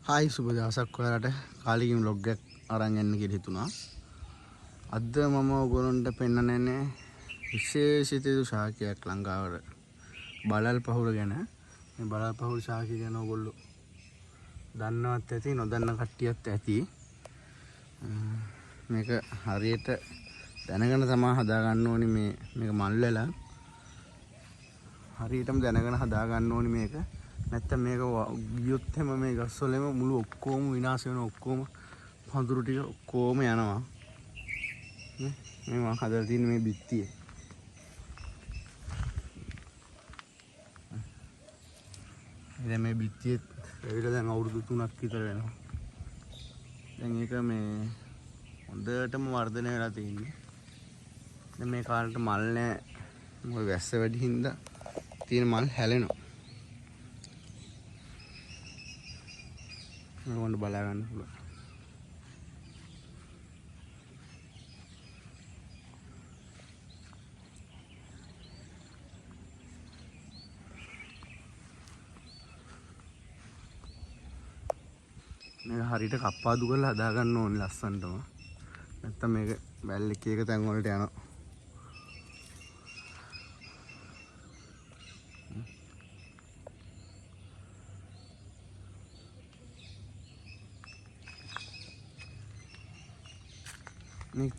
Hi සුබ දවසක් ඔයාලට කාලෙකින් vlog එකක් අරන් යන්න කියලා හිතුණා. අද මම ඔයගොල්ලන්ට පෙන්නන්නේ විශේෂිත ශාකයක් ලංකාවට බලල් පහුර ගැන. මේ බලල් පහුර ශාකය ගැන ඔයගොල්ලෝ දන්නවත් ඇති නොදන්න කට්ටියත් ඇති. මේක හරියට දැනගෙන තමයි හදා ගන්න ඕනි. මේක මල් වෙලා හරියටම දැනගෙන හදා ගන්න ඕනි මේක. නැත්තම් මේක ගියොත් හැම මේ ගස්වලම මුළු ඔක්කොම විනාශ වෙනවා. ඔක්කොම පඳුරු ටික ඔක්කොම යනවා. මේ මම හදලා තියෙන මේ බිත්තිය. ඉතින් මේ බිත්තිය ඇවිල්ලා දැන් අවුරුදු 3ක් විතර වෙනවා. දැන් ඒක මේ හොඳටම වර්ධනය වෙලා තියෙන්නේ. දැන් මේ කාලේට මල් නැහැ. මොකද වැස්ස වැඩි හින්දා තියෙන මල් හැලෙනවා. ඔන්න බලා ගන්න පුළුවන්. මේක හරියට කප්පාදු කරලා හදා ගන්න ඕනේ ලස්සනටම. නැත්තම් මේක බැල් එක තැන් වලට යනවා.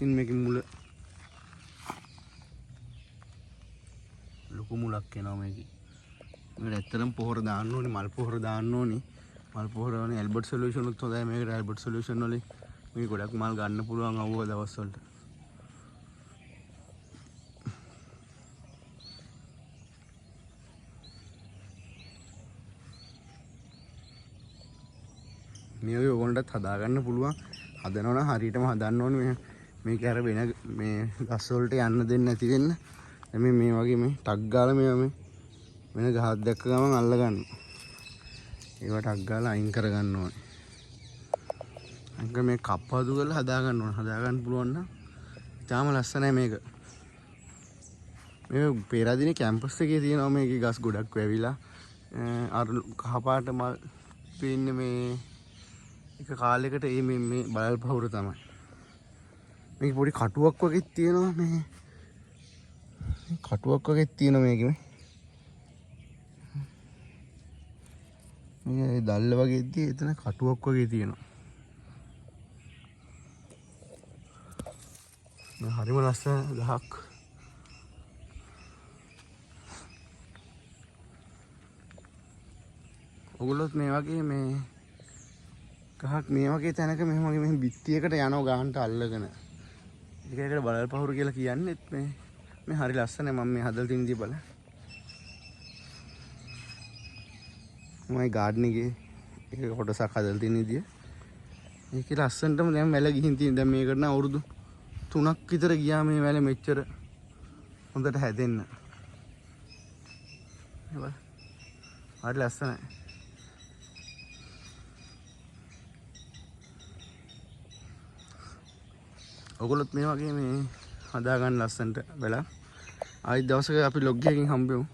මේකේ මුල ලොකු මුලක් එනවා මේකේ. මේකට ඇත්තටම පොහොර දාන්න ඕනේ, මල් පොහොර දාන්න ඕනේ. මල් පොහොර වනේ ඇල්බර්ට් සොලියුෂන් උත් හොඳයි. මේකට ඇල්බර්ට් සොලියුෂන් වලින් මේ ගොඩක් මල් ගන්න පුළුවන් අවුව දවස් වලට. මේ වගේ ඕගොල්ලන්ටත් හදා ගන්න පුළුවන්. හදනවනම් හරියටම හදන්න ඕනේ. මේක අර වෙන මේ ගස් වලට යන්න දෙන්නේ නැති වෙන්න. මේ වගේ මේ ටක් ගාලා මේ වෙන ගහක් දැක්ක ගමන් අල්ල ගන්න. ඒවා ටක් ගාලා අයින් කර ගන්න ඕනේ. අංක මේ කප්පාදු කරලා හදා ගන්න ඕනේ. හදා ගන්න පුළුවන් නම් ඊටාම ලස්සනයි මේක. මේ පෙරදිනේ කැම්පස් එකේ තියෙනවා මේකේ ගස් ගොඩක් වැවිලා. අර කහපාට මල් පේන්නේ මේ එක කාලයකට මේ බලල් පහුර තමයි. මේක පොඩි කටුවක් වගේ තියෙනවා. මේ කටුවක් වගේ තියෙනවා මේකේ. මේ දැල්ල වගේ ඉද්දි එතන කටුවක් වගේ තියෙනවා. මේ හරිම ලස්සන ගහක්. ඔගොල්ලොත් මේ වගේ මේ ගහක් මේ වගේ තැනක මෙහෙම බිත්තියකට යනවා ගානට අල්ලගෙන. ඒකට බලල් පහුර කියලා කියන්නේත් මේ හරි ලස්සනයි. මම මේ හදලා තින් දී බලන්න. මම ගාඩන් එකේ ඒක කොටසක් හදලා තින් ඉදිය. මේකේ ලස්සනටම දැන් වැල ගිහින් තියෙන. දැන් මේකට නම් අවුරුදු 3ක් විතර ගියා මේ වැල මෙච්චර හොඳට හැදෙන්න. හරි ලස්සනයි. ඔයගොල්ලොත් මේ වගේ මේ හදා ගන්න ලස්සනට වෙලා ආයි දවසක අපි ලොග් එකකින් හම්බෙමු.